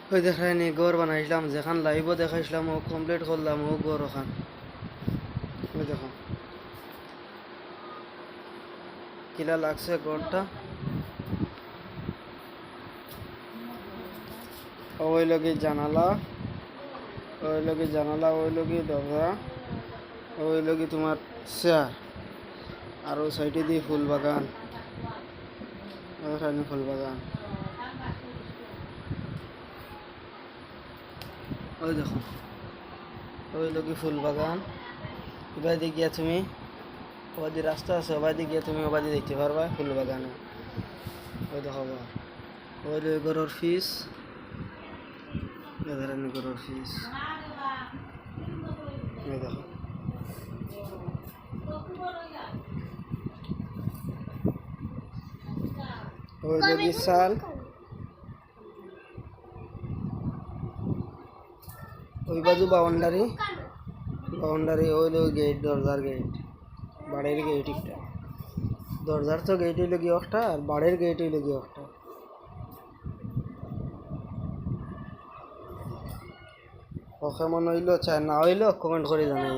ওই দেখায়নি ঘর বানাইছিলাম যেখান লাইভও দেখাইছিলাম ও কমপ্লিট করলাম ও ঘর ওখান ওই দেখো কিলা লাগছে ঘরটা ওই লগে জানালা ওই লগে দরজা ওই লগে তোমার চেয়ার আর ওই সাইডে দিয়ে ফুল বাগান ওখানে ফুল বাগান ওই দেখো ওই লগে ফুল বাগান এবার দিয়ে গিয়া তুমি ওবাদি রাস্তা আছে ওবাদি গিয়ে তুমি ওবাদি দেখতে পারবা ফুল বাগানে ওই দেখো ওই লগে গরুর ফিস ধরেন গরুর ফিস ওই দেখো ওই লগে সাল ওই বাজু বাউন্ডারি ওই লগে গেট দরজার গেট বাড়ির গেট একটা দরজার তো গেট হইল গিয়ে একটা আর বাড়ির গেট হইল গিয়ে একটা ওকে মনে হইলো চাই না হইলো কমেন্ট করে জানাই